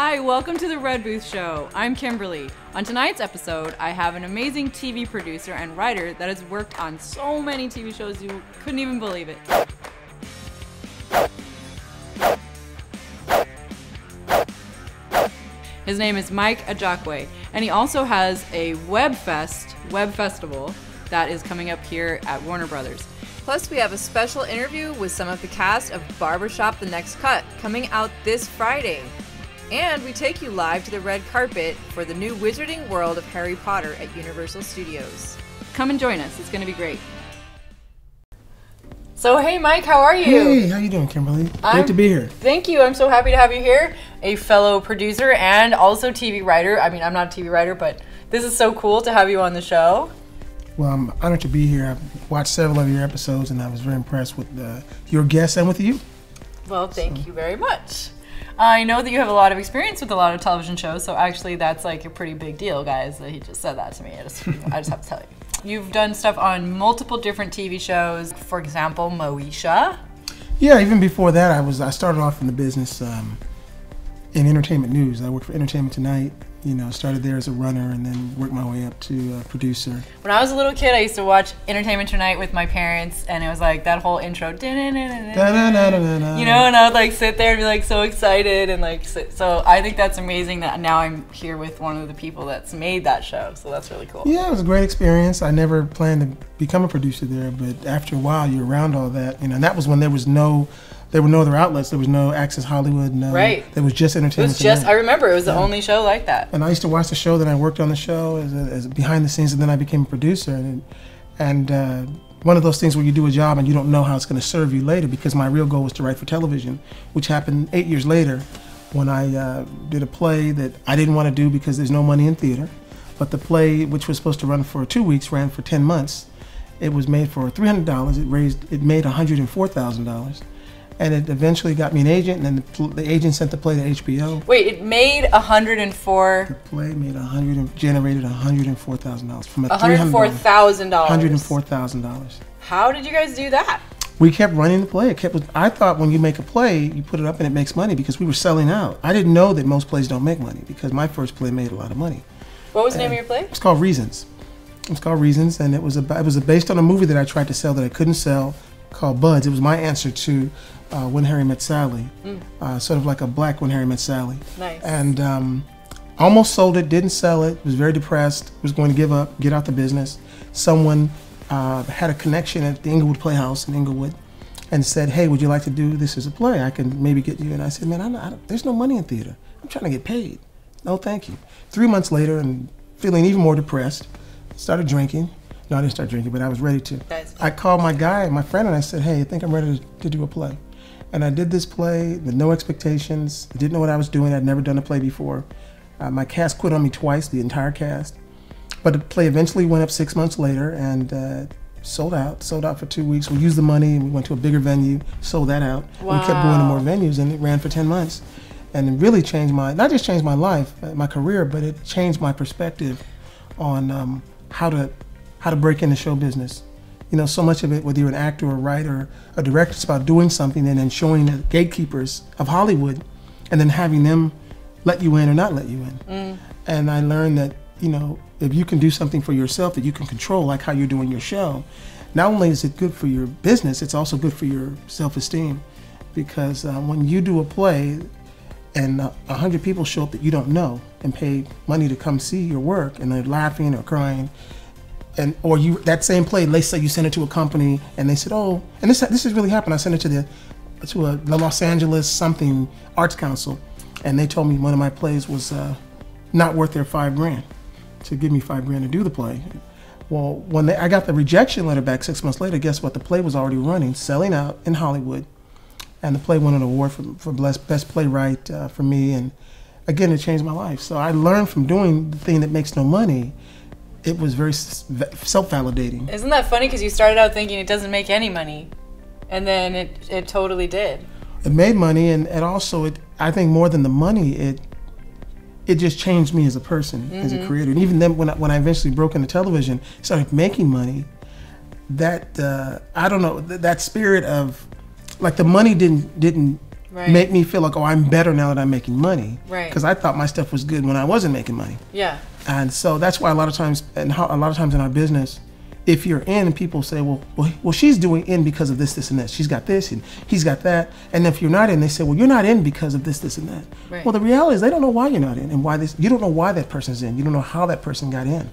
Hi, welcome to the Red Booth Show. I'm Kimberly. On tonight's episode, I have an amazing TV producer and writer that has worked on so many TV shows you couldn't even believe it. His name is Mike Ajakwe, and he also has a web festival that is coming up here at Warner Brothers. Plus, we have a special interview with some of the cast of Barbershop The Next Cut coming out this Friday. And we take you live to the red carpet for the new Wizarding World of Harry Potter at Universal Studios. Come and join us. It's going to be great. So, hey, Mike, how are you? Hey, how you doing, Kimberly? Great to be here. Thank you. I'm so happy to have you here. A fellow producer and also TV writer. I mean, I'm not a TV writer, but this is so cool to have you on the show. Well, I'm honored to be here. I've watched several of your episodes, and I was very impressed with your guests and with you. Well, thank you very much. I know that you have a lot of experience with a lot of television shows, so actually that's like a pretty big deal, guys, that he just said that to me. I just have to tell you. You've done stuff on multiple different TV shows, for example, Moesha. Yeah, even before that, I started off in the business in entertainment news. I worked for Entertainment Tonight. You know, started there as a runner and then worked my way up to producer. When I was a little kid, I used to watch Entertainment Tonight with my parents, and it was like that whole intro, you know, and I would like sit there and be like so excited and like so I think that's amazing that now I'm here with one of the people that's made that show, so that's really cool. Yeah, it was a great experience. I never planned to become a producer there, but after a while you're around all that, you know, and that was when there were no other outlets. There was no Access Hollywood. No, right. There was just Entertainment Tonight. It was just, I remember, it was the yeah. only show like that. And I used to watch the show, then I worked on the show as behind the scenes, and then I became a producer. And one of those things where you do a job and you don't know how it's going to serve you later, because my real goal was to write for television, which happened 8 years later when I did a play that I didn't want to do because there's no money in theater. But the play, which was supposed to run for 2 weeks, ran for 10 months. It was made for $300. It made $104,000. And it eventually got me an agent, and then the agent sent the play to HBO. Wait, it made 104. The play made generated $104,000 from a $104,000. $104,000. How did you guys do that? We kept running the play. I thought when you make a play, you put it up and it makes money because we were selling out. I didn't know that most plays don't make money because my first play made a lot of money. What was the name of your play? It's called Reasons. It's called Reasons, and it was based on a movie that I tried to sell that I couldn't sell, called Buds. It was my answer to When Harry Met Sally, sort of like a black When Harry Met Sally. Nice. And almost sold it, didn't sell it, was very depressed, was going to give up, get out the business. Someone had a connection at the Inglewood Playhouse in Inglewood and said, hey, would you like to do this as a play? I can maybe get you. And I said, man, there's no money in theater. I'm trying to get paid. No, thank you. 3 months later, and feeling even more depressed, started drinking. No, I didn't start drinking, but I was ready to. I called my friend, and I said, hey, I think I'm ready to do a play. And I did this play with no expectations. I didn't know what I was doing. I'd never done a play before. My cast quit on me twice, the entire cast. But the play eventually went up 6 months later and sold out for 2 weeks. We used the money and we went to a bigger venue, sold that out. Wow. We kept going to more venues, and it ran for 10 months. And it really changed not just changed my life, my career, but it changed my perspective on how to break into show business. You know, so much of it, whether you're an actor or a writer or a director, it's about doing something and then showing the gatekeepers of Hollywood and then having them let you in or not let you in. And I learned that, you know, if you can do something for yourself that you can control, like how you're doing your show, not only is it good for your business, it's also good for your self-esteem. Because when you do a play and 100 people show up that you don't know and pay money to come see your work and they're laughing or crying, or that same play, let's say you send it to a company and they said, oh, and this has really happened. I sent it to the Los Angeles something Arts Council, and they told me one of my plays was not worth their $5 grand to give me $5 grand to do the play. Well, when I got the rejection letter back 6 months later, guess what? The play was already running, selling out in Hollywood, and the play won an award for best playwright for me. And again, it changed my life. So I learned from doing the thing that makes no money. It was very self-validating. Isn't that funny? Because you started out thinking it doesn't make any money, and then it totally did. It made money, and also, I think more than the money, it just changed me as a person, as a creator. And even then, when I eventually broke into television, started making money, that I don't know, that spirit of, like, the money didn't make me feel like, oh, I'm better now that I'm making money. Right. Because I thought my stuff was good when I wasn't making money. Yeah. And so that's why a lot of times in our business, if you're in and people say, well, she's doing in because of this, and that. She's got this and he's got that. And if you're not in, they say, well, you're not in because of this, and that. Right. Well, the reality is they don't know why you're not in and you don't know why that person's in. You don't know how that person got in.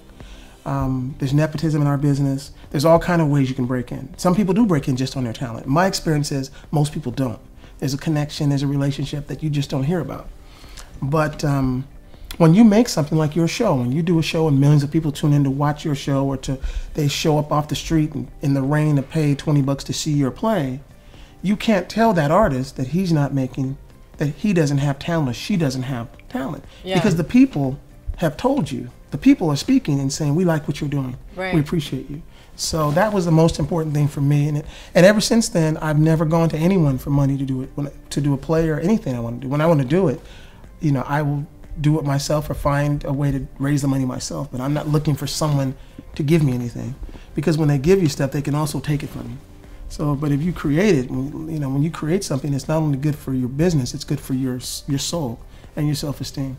There's nepotism in our business. There's all kind of ways you can break in. Some people do break in just on their talent. My experience is most people don't. There's a connection, there's a relationship that you just don't hear about. But when you make something like your show, when you do a show and millions of people tune in to watch your show, or they show up off the street in the rain to pay $20 to see your play, you can't tell that artist that he's not making, that he doesn't have talent or she doesn't have talent. Yeah. Because the people have told you. The people are speaking and saying, we like what you're doing. Right. We appreciate you. So that was the most important thing for me. And ever since then, I've never gone to anyone for money to do it, to do a play or anything I want to do. When I want to do it, I will do it myself or find a way to raise the money myself. But I'm not looking for someone to give me anything. Because when they give you stuff, they can also take it from you. So, but if you create it, when you create something, it's not only good for your business, it's good for your soul and your self-esteem.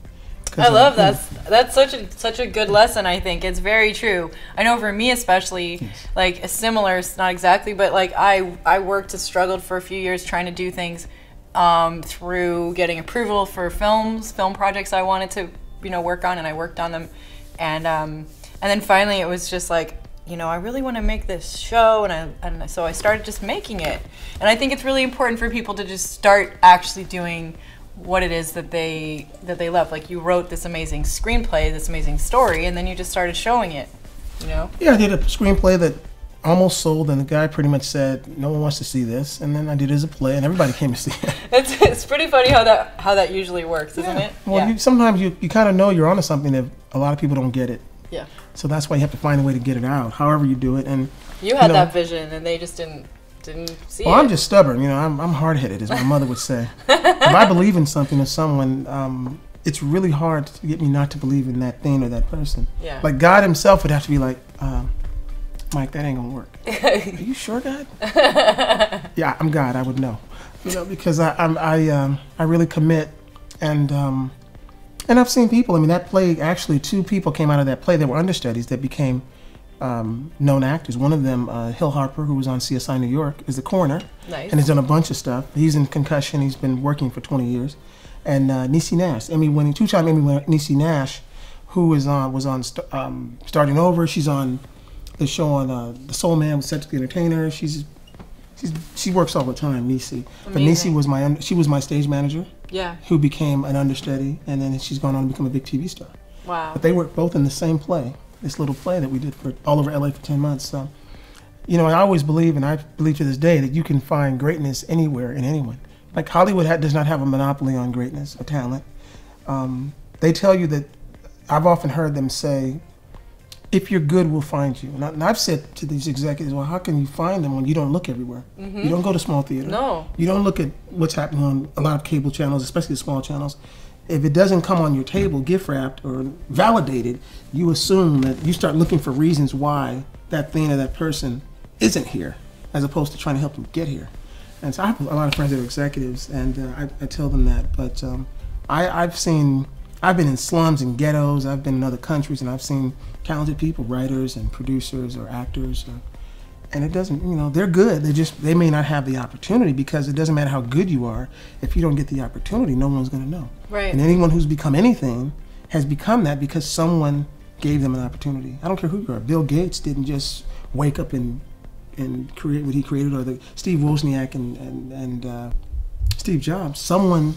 I love that. That's such a good lesson. I think it's very true. I know for me especially, yes. Like a similar, not exactly, but like I worked and struggled for a few years trying to do things through getting approval for film projects I wanted to work on, and I worked on them, and then finally it was just like, I really want to make this show, and so I started just making it, and I think it's really important for people to just start actually doing what it is that they love. Like you wrote this amazing screenplay, this amazing story, and then you just started showing it, Yeah, I did a screenplay that almost sold, and the guy pretty much said, no one wants to see this, and then I did it as a play, and everybody came to see it. It's pretty funny how that usually works, isn't it? Well, sometimes you kind of know you're onto something if a lot of people don't get it. Yeah. So that's why you have to find a way to get it out, however you do it. And you had that vision, and they just didn't see it. I'm just stubborn, I'm hard-headed, as my mother would say. If I believe in something or someone, it's really hard to get me not to believe in that thing or that person. Yeah. Like God himself would have to be like, Mike, that ain't gonna work. Are you sure, God? Yeah, I'm God. I would know, because I really commit, and I've seen people. I mean, that play, actually, 2 people came out of that play that were understudies that became known actors. One of them, Hill Harper, who was on CSI New York, is the coroner. Nice. And has done a bunch of stuff. He's in concussion. He's been working for 20 years. And Niecy Nash, 2-time Emmy winner Niecy Nash, who was on Starting Over. She's on the show on The Soul Man with Cedric the Entertainer. She works all the time, Niecy. But Niecy was my stage manager. Yeah. Who became an understudy, and then she's gone on to become a big TV star. Wow. But they worked both in the same play. This little play that we did for all over LA for 10 months. So, I always believe, and I believe to this day, that you can find greatness anywhere in anyone. Like Hollywood does not have a monopoly on greatness or talent. They tell you that, I've often heard them say, if you're good, we'll find you. And I've said to these executives, well, how can you find them when you don't look everywhere? Mm-hmm. You don't go to small theater. No. You don't look at what's happening on a lot of cable channels, especially the small channels. If it doesn't come on your table, gift wrapped or validated, you assume that you start looking for reasons why that thing or that person isn't here, as opposed to trying to help them get here. And so I have a lot of friends that are executives, and I tell them that. But I've been in slums and ghettos, I've been in other countries, and I've seen talented people, writers and producers or actors, and it doesn't, they're good. They may not have the opportunity, because it doesn't matter how good you are. If you don't get the opportunity, no one's going to know. Right. And anyone who's become anything has become that because someone gave them an opportunity. I don't care who you are. Bill Gates didn't just wake up and create what he created, or Steve Wozniak and Steve Jobs. Someone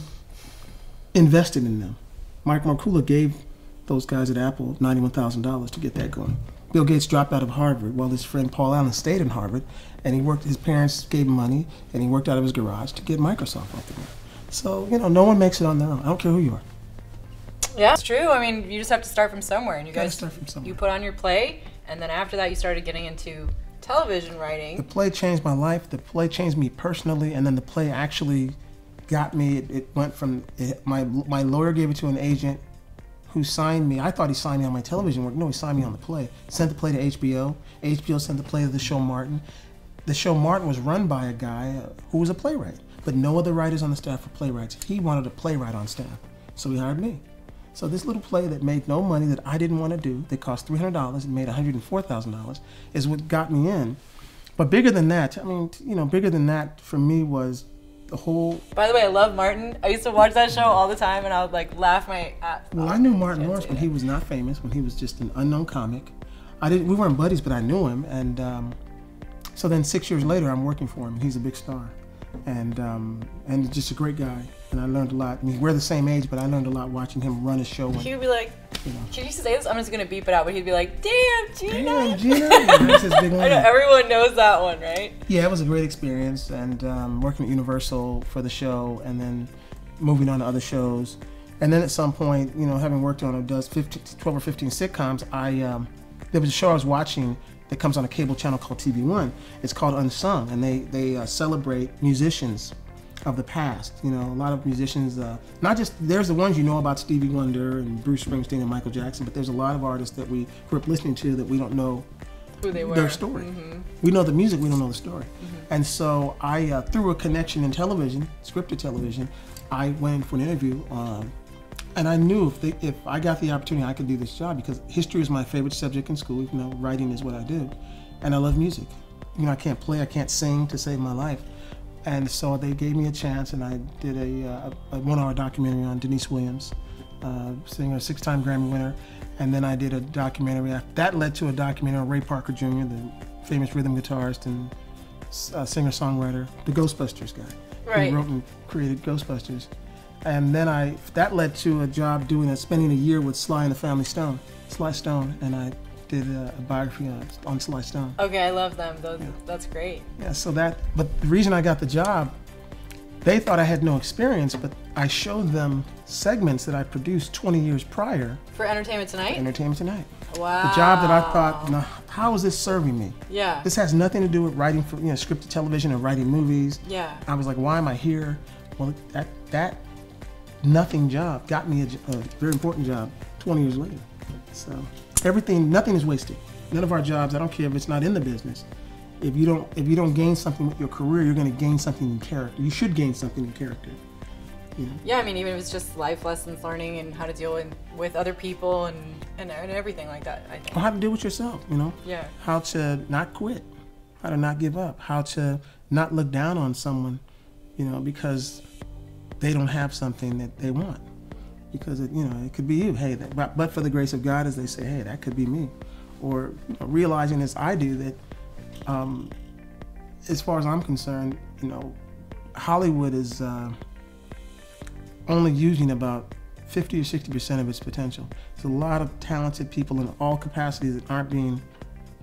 invested in them. Mike Markula gave those guys at Apple $91,000 to get that going. Bill Gates dropped out of Harvard while his friend Paul Allen stayed in Harvard, and his parents gave him money, and he worked out of his garage to get Microsoft off the ground. So, no one makes it on their own. I don't care who you are. Yeah, it's true. I mean, you just have to start from somewhere, and you guys start from somewhere. You put on your play, and then after that you started getting into television writing. The play changed my life. The play changed me personally, and then the play actually got me. It went from, my lawyer gave it to an agent who signed me. I thought he signed me on my television work. No, he signed me on the play. Sent the play to HBO. HBO sent the play to the show Martin. The show Martin was run by a guy who was a playwright. but no other writers on the staff were playwrights. He wanted a playwright on staff, so he hired me. So this little play that made no money, that I didn't want to do, that cost $300 and made $104,000, is what got me in. But bigger than that, I mean, you know, bigger than that for me was the whole... By the way, I love Martin. I used to watch that show all the time, and I would like laugh my ass off. Well, I knew Martin Lawrence when he was not famous, when he was just an unknown comic. We weren't buddies, but I knew him, and so then 6 years later, I'm working for him. He's a big star, and just a great guy. And I learned a lot. I mean, we're the same age, but I learned a lot watching him run his show. He would be like, can you say this? I'm just gonna beep it out, but he'd be like, "Damn, Gina!" Damn, Gina! Yeah, that's his big one. I know everyone knows that one, right? Yeah, it was a great experience, and working at Universal for the show, and then moving on to other shows, and then at some point, you know, having worked on 12 or 15 sitcoms, there was a show I was watching that comes on a cable channel called TV1. It's called Unsung, and they celebrate musicians of the past. You know, a lot of musicians, not just, there's the ones you know about, Stevie Wonder and Bruce Springsteen and Michael Jackson, but there's a lot of artists that we grew up listening to that we don't know who they were, their story. We know the music, we don't know the story. And so I, through a connection in television, scripted television, I went in for an interview, and I knew if I got the opportunity, I could do this job, because history is my favorite subject in school, even though writing is what I do. And I love music. You know, I can't play, I can't sing to save my life. And so they gave me a chance, and I did a 1-hour documentary on Denise Williams, singer, 6-time Grammy winner. And then I did a documentary. That led to a documentary on Ray Parker Jr., the famous rhythm guitarist and singer-songwriter, the Ghostbusters guy. Right. He wrote and created Ghostbusters. And then that led to a job spending a year with Sly Stone, and I did a biography on Sly Stone. Okay, I love them. That's great. Yeah, but the reason I got the job, they thought I had no experience, but I showed them segments that I produced 20 years prior. For Entertainment Tonight? Entertainment Tonight. Wow. The job that I thought, now, how is this serving me? Yeah. This has nothing to do with writing for scripted television or writing movies. Yeah. I was like, why am I here? Well, that nothing job got me a very important job 20 years later. So nothing is wasted. None of our jobs, I don't care if it's not in the business. If you don't gain something with your career, you're going to gain something in character. You should gain something in character. You know? Yeah, I mean, even if it's just life lessons, learning and how to deal with other people and everything like that, I think. Or how to deal with yourself, Yeah. How to not quit, how to not give up, how to not look down on someone, because they don't have something that they want. Because, it could be you. Hey, but for the grace of God, as they say, hey, that could be me. Or realizing as I do that, as far as I'm concerned, Hollywood is only using about 50 or 60% of its potential. There's a lot of talented people in all capacities that aren't being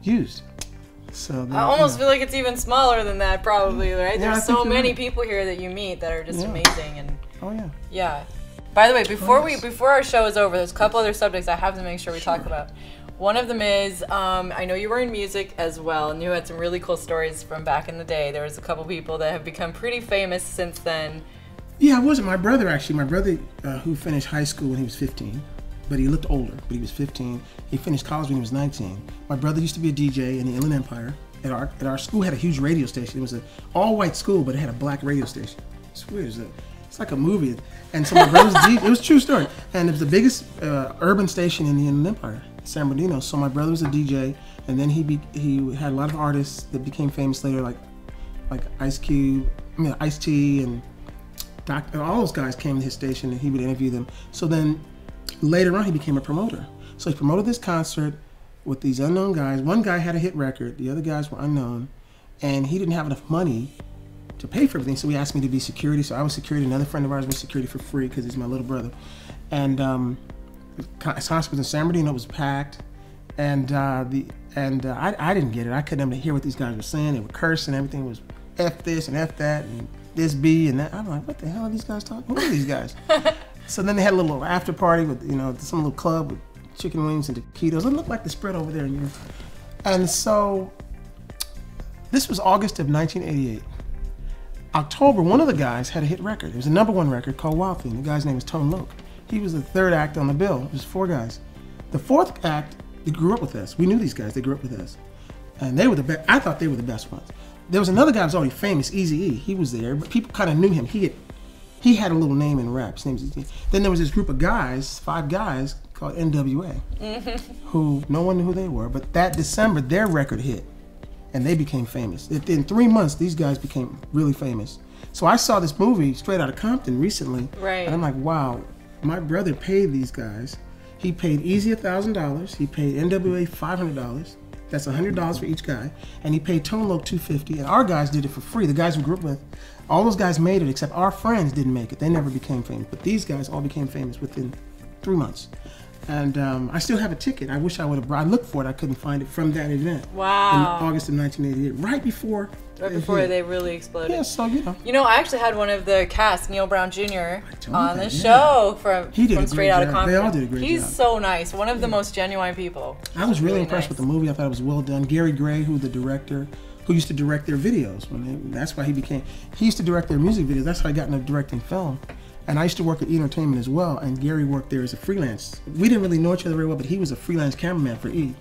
used. So I almost feel like it's even smaller than that, probably, right? Yeah, There's so many people here that you meet that are just amazing. And oh yeah. Yeah. By the way, before our show is over, there's a couple other subjects I have to make sure we talk about. One of them is, I know you were in music as well, and you had some really cool stories from back in the day. There was a couple people that have become pretty famous since then. Yeah, it wasn't my brother, actually. My brother, who finished high school when he was 15, but he looked older, but he was 15. He finished college when he was 19. My brother used to be a DJ in the Inland Empire. At our school had a huge radio station. It was an all-white school, but it had a black radio station. It's weird. It's like a movie. And so my brother's DJ. It was a true story. And it was the biggest urban station in the Inland Empire, San Bernardino. So my brother was a DJ, and then he had a lot of artists that became famous later, like Ice-T, and all those guys came to his station, and he would interview them. So then later on, he became a promoter. So he promoted this concert with these unknown guys. One guy had a hit record, the other guys were unknown, and he didn't have enough money to pay for everything, so he asked me to be security. So I was security. Another friend of ours was security for free because he's my little brother. And the concert was in San Bernardino. It was packed, and I didn't get it. I couldn't hear what these guys were saying. They were cursing. Everything was F this and F that and this B and that. I'm like, what the hell are these guys talking? Who are these guys? So then they had a little after party with some little club with chicken wings and taquitos. It looked like the spread over there. And so this was August of 1988. October, one of the guys had a hit record. It was a #1 record called Wild Thing. The guy's name was Tone Loc. He was the third act on the bill. It was 4 guys. The fourth act, they grew up with us. We knew these guys. They grew up with us. And they were the best. I thought they were the best ones. there was another guy who was already famous, Eazy-E. He was there, but people kind of knew him. He had a little name in rap. His name was Eazy-E. Then there was this group of guys, 5 guys, called NWA, who no one knew who they were. But that December, their record hit, and they became famous. In 3 months, these guys became really famous. So I saw this movie, Straight Outta Compton, recently, and I'm like, wow, my brother paid these guys. He paid Eazy $1,000. He paid NWA $500. That's $100 for each guy, and he paid Tone Loc $250. And our guys did it for free. The guys we grew up with, all those guys made it, except our friends didn't make it. They never became famous, but these guys all became famous within 3 months. And I still have a ticket. I wish I would have brought. I looked for it. I couldn't find it from that event. Wow. In August of 1988, right before they really exploded. Yeah, so you know. You know, I actually had one of the cast, Neil Brown Jr., on the show from Straight Outta Compton. They all did a great job. He's so nice. One of the most genuine people. I was really impressed with the movie. I thought it was well done. Gary Gray, who the director, who used to direct their videos. That's why he used to direct their music videos. That's how I got into directing film. And I used to work at E! Entertainment as well, and Gary worked there as a freelance. We didn't really know each other very well, but he was a freelance cameraman for E!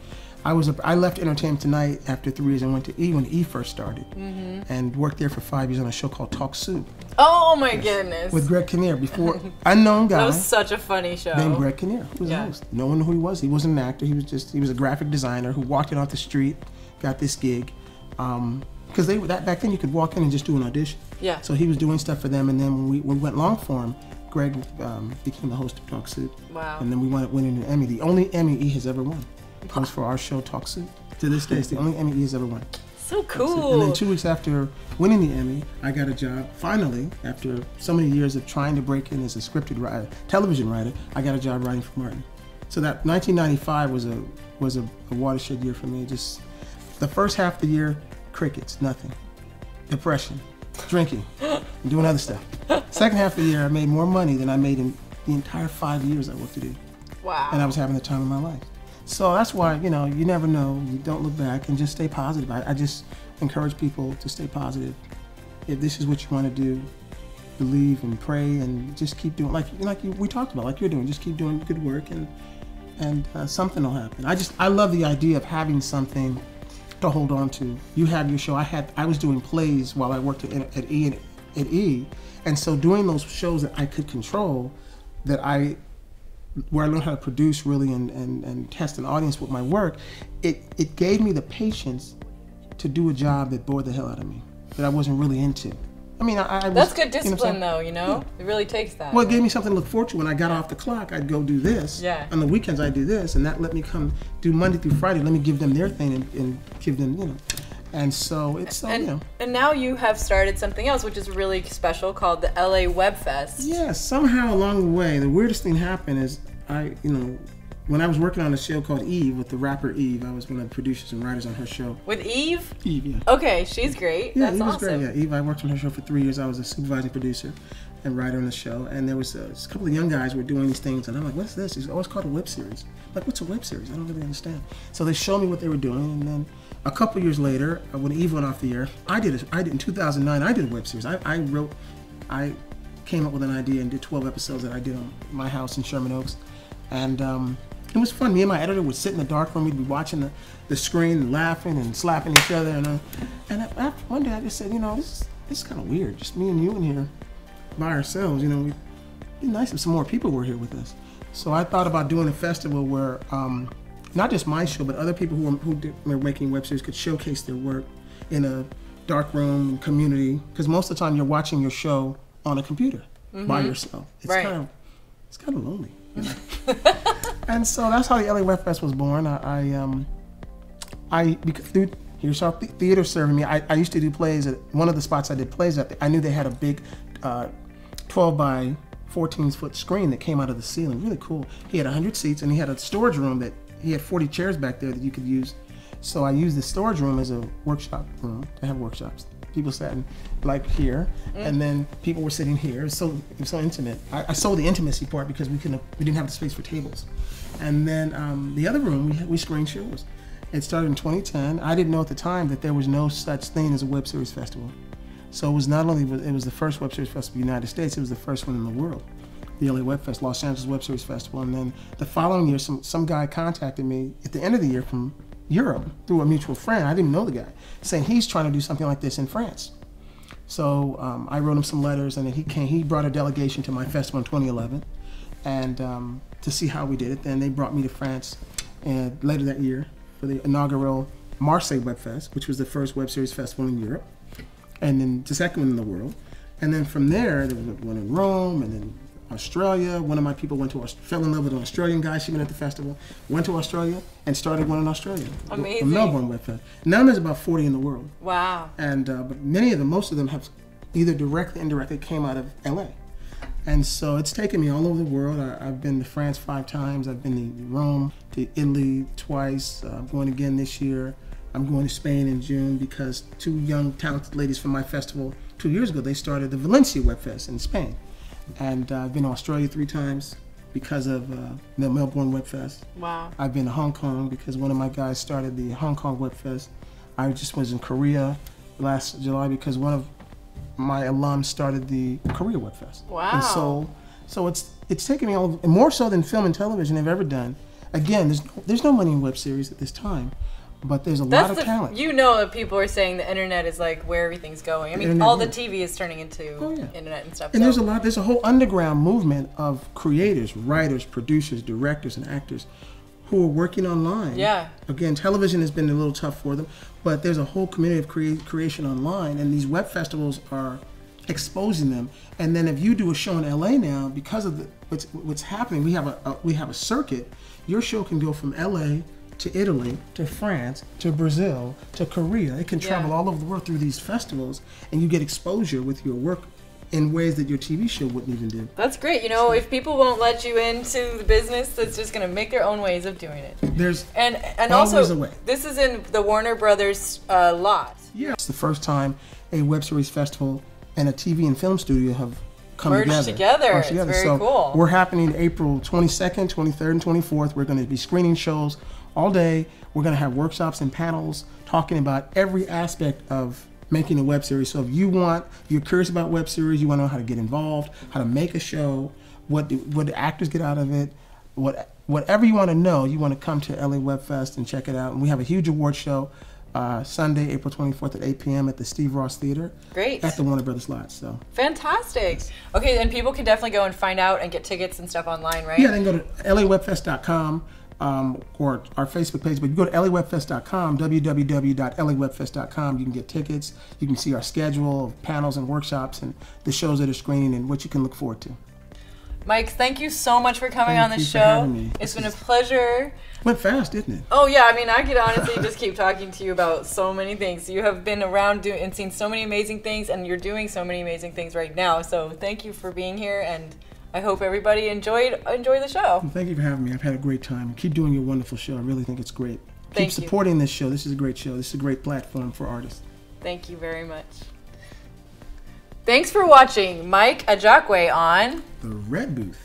I left Entertainment Tonight after 3 years and went to E! when E! first started, and worked there for 5 years on a show called Talk Soup. Oh my goodness! With Greg Kinnear, before unknown guy. That was such a funny show. Named Greg Kinnear, who was the host. No one knew who he was. He wasn't an actor. He was a graphic designer who walked in off the street, got this gig. Because back then you could walk in and just do an audition. Yeah. So he was doing stuff for them, and then when we went long form, Greg became the host of Talk Soup. Wow. And then we winning an Emmy. The only Emmy E! has ever won was for our show Talk Soup. To this day, it's the only Emmy E! has ever won. So cool. And then 2 weeks after winning the Emmy, I got a job. Finally, after so many years of trying to break in as a scripted writer, television writer, I got a job writing for Martin. So that 1995 was a watershed year for me. Just the first half of the year, crickets, nothing. Depression, drinking, and doing other stuff. Second half of the year, I made more money than I made in the entire 5 years I worked at E! Wow. And I was having the time of my life. So that's why, you know, you never know. You don't look back and just stay positive. I just encourage people to stay positive. If this is what you want to do, believe and pray and just keep doing, like we talked about, like you're doing, just keep doing good work and something will happen. I love the idea of having something to hold on to. You have your show. I was doing plays while I worked at E! And so doing those shows that I could control, where I learned how to produce really and test an audience with my work, it gave me the patience to do a job that bored the hell out of me, that I wasn't really into. I mean, that's good discipline, though, you know? Yeah. It really takes that. Well, it gave me something to look forward to. When I got off the clock, I'd go do this. Yeah. On the weekends, I'd do this, and that let me come do Monday through Friday. Let me give them their thing and give them, you know. And so it's, you know. And now you have started something else, which is really special, called the LA Web Fest. Yeah, somehow along the way, the weirdest thing happened is when I was working on a show called Eve with the rapper Eve, I was one of the producers and writers on her show. With Eve? Eve, yeah. Okay, she's great. Yeah, that's Eve awesome. Was great. Yeah, Eve, I worked on her show for 3 years. I was a supervising producer and writer on the show. And there was a couple of young guys who were doing these things, and I'm like, what's this? He's always called a web series. I'm like, what's a web series? I don't really understand. So they showed me what they were doing, and then a couple years later, when Eve went off the air, I did in 2009. I did a web series. I came up with an idea and did 12 episodes that I did on my house in Sherman Oaks, and it was fun. Me and my editor would sit in the dark room. We'd be watching the screen and laughing and slapping each other. And after one day, I just said, you know, this is kind of weird. Just me and you in here by ourselves. You know, it'd be nice if some more people were here with us. So I thought about doing a festival where not just my show, but other people who were making web series could showcase their work in a dark room community. Because most of the time, you're watching your show on a computer by yourself. It's kind of lonely. You know? And so that's how the LA Web Fest was born. Here's how theater serving me. I used to do plays at one of the spots I did plays at. I knew they had a big 12 by 14 foot screen that came out of the ceiling. Really cool. He had 100 seats, and he had a storage room that he had 40 chairs back there that you could use. So I used the storage room as a workshop room to have workshops. People sat in, like here, and then people were sitting here. It was so intimate. I sold the intimacy part because we didn't have the space for tables. And then the other room, we screened shows. It started in 2010. I didn't know at the time that there was no such thing as a web series festival. So it was not only it was the first web series festival in the United States, it was the first one in the world. The LA Web Fest, Los Angeles Web Series Festival. And then the following year, some guy contacted me at the end of the year from Europe through a mutual friend. I didn't know the guy, saying he's trying to do something like this in France. So I wrote him some letters, and then he brought a delegation to my festival in 2011, and to see how we did it. Then they brought me to France later that year for the inaugural Marseille Web Fest, which was the first web series festival in Europe, and then the second one in the world. And then from there was one in Rome, and then Australia. One of my people fell in love with an Australian guy. She went at the festival, went to Australia, and started one in Australia. Amazing. The Melbourne Web Fest. Now there's about 40 in the world. Wow. And but most of them have either directly or indirectly came out of LA. And so it's taken me all over the world. I've been to France 5 times. I've been to Rome, to Italy twice. I'm going again this year. I'm going to Spain in June because 2 young, talented ladies from my festival 2 years ago, they started the Valencia Web Fest in Spain. And I've been to Australia 3 times because of the Melbourne Web Fest. Wow. I've been to Hong Kong because one of my guys started the Hong Kong Web Fest. I just was in Korea last July because one of my alums started the Korea Web Fest. Wow. And so it's taken me all, more so than film and television have ever done. Again, there's no money in web series at this time, but there's a lot of talent. You know that people are saying the internet is like where everything's going. I mean, all the TV is turning into internet and stuff. And there's a whole underground movement of creators, writers, producers, directors, and actors who are working online. Yeah. Again, television has been a little tough for them, but there's a whole community of creation online, and these web festivals are exposing them. And then if you do a show in LA now, because of what's happening, we have a circuit. Your show can go from LA to Italy, to France, to Brazil, to Korea. It can travel all over the world through these festivals, and you get exposure with your work in ways that your TV show wouldn't even do. That's great. You know, if people won't let you into the business, that's just going to make their own ways of doing it. There's and always also, a way. This is in the Warner Brothers lot. Yeah. It's the first time a web series festival and a TV and film studio have come Merged together. It's very cool. We're happening April 22nd, 23rd, and 24th. We're going to be screening shows all day. We're going to have workshops and panels talking about every aspect of making a web series. So if you're curious about web series, you want to know how to get involved, how to make a show, what the actors get out of it, whatever you want to know, you want to come to LA Web Fest and check it out. And we have a huge award show Sunday, April 24th at 8 p.m. at the Steve Ross Theater. Great. At the Warner Brothers lot. So fantastic. Okay, and people can definitely go and find out and get tickets and stuff online, right? Yeah, they can go to lawebfest.com. Or our Facebook page, but you go to lawebfest.com, www.lawebfest.com. You can get tickets. You can see our schedule of panels and workshops and the shows that are screening and what you can look forward to. Mike, thank you so much for coming on the show. For having me. It's been a pleasure. Went fast, didn't it? Oh yeah, I mean, I could honestly just keep talking to you about so many things. You have been around and seen so many amazing things, and you're doing so many amazing things right now. So thank you for being here, and I hope everybody enjoy the show. Well, thank you for having me. I've had a great time. Keep doing your wonderful show. I really think it's great. Keep supporting this show. This is a great show. This is a great platform for artists. Thank you very much. Thanks for watching Mike Ajakwe on The Red Booth.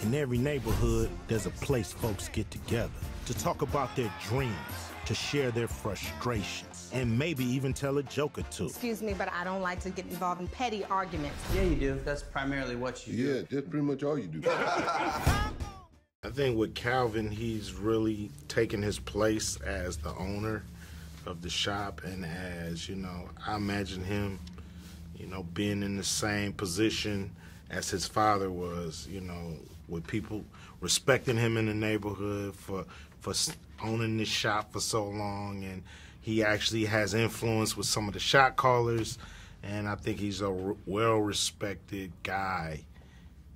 In every neighborhood, there's a place folks get together to talk about their dreams, to share their frustrations, and maybe even tell a joke or two. Excuse me, but I don't like to get involved in petty arguments. Yeah, you do. That's primarily what you do. Yeah, that's pretty much all you do. I think with Calvin, he's really taken his place as the owner of the shop, and as, you know, I imagine him, you know, being in the same position as his father was, you know, with people respecting him in the neighborhood for owning this shop for so long, and he actually has influence with some of the shot callers, and I think he's a well-respected guy,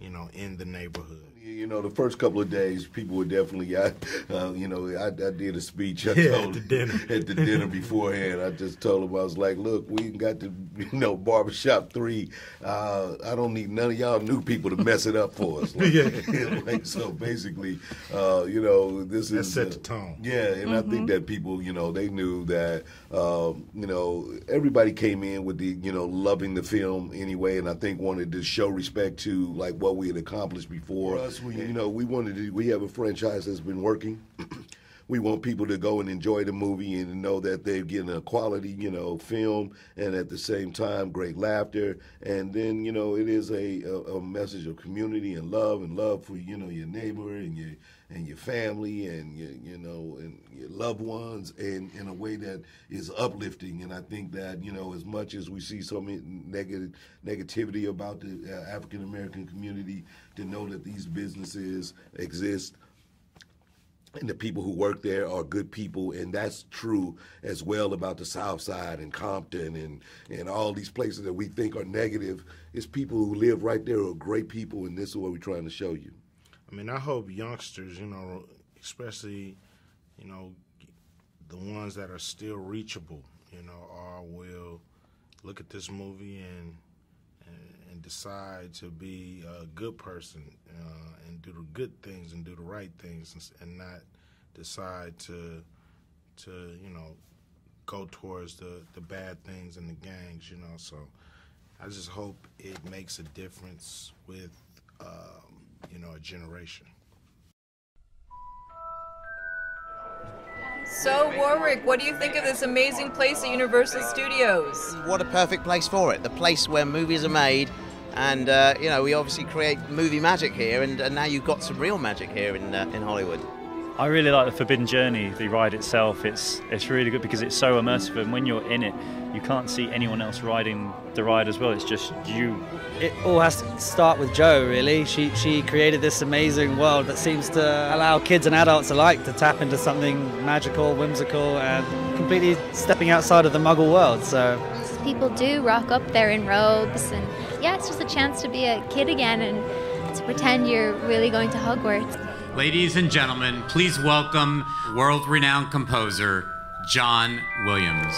you know, in the neighborhood. You know, the first couple of days, people were definitely, you know, I did a speech. At the dinner beforehand. I just told them, I was like, look, we got the, you know, Barbershop 3. I don't need none of y'all new people to mess it up for us. Like, so basically, you know, this that is... set the tone. Yeah, and I think that people, you know, they knew that, you know, everybody came in with the, you know, loving the film anyway, and I think wanted to show respect to, like, what we had accomplished before us. us, we have a franchise that's been working. We want people to go and enjoy the movie and know that they're getting a quality, film, and at the same time, great laughter. And then, it is a message of community and love for, your neighbor and your family and and your loved ones, and in a way that is uplifting. And I think that, as much as we see so many negativity about the African American community, to know that these businesses exist and the people who work there are good people, and that's true as well about the South Side and Compton and all these places that we think are negative. It's people who live right there who are great people, and this is what we're trying to show you. I mean, I hope youngsters, especially, the ones that are still reachable, will look at this movie and decide to be a good person and do the good things and do the right things, and not decide to go towards the bad things and the gangs, So I just hope it makes a difference with a generation. So, Warwick, what do you think of this amazing place at Universal Studios? What a perfect place for it. The place where movies are made. And, we obviously create movie magic here, and now you've got some real magic here in Hollywood. I really like the Forbidden Journey, the ride itself. It's really good because it's so immersive, and when you're in it, you can't see anyone else riding the ride as well. It's just you. It all has to start with Jo, really. She created this amazing world that seems to allow kids and adults alike to tap into something magical, whimsical, and completely stepping outside of the Muggle world. So people do rock up there in robes, and yeah, it's just a chance to be a kid again and to pretend you're really going to Hogwarts. Ladies and gentlemen, please welcome world-renowned composer John Williams.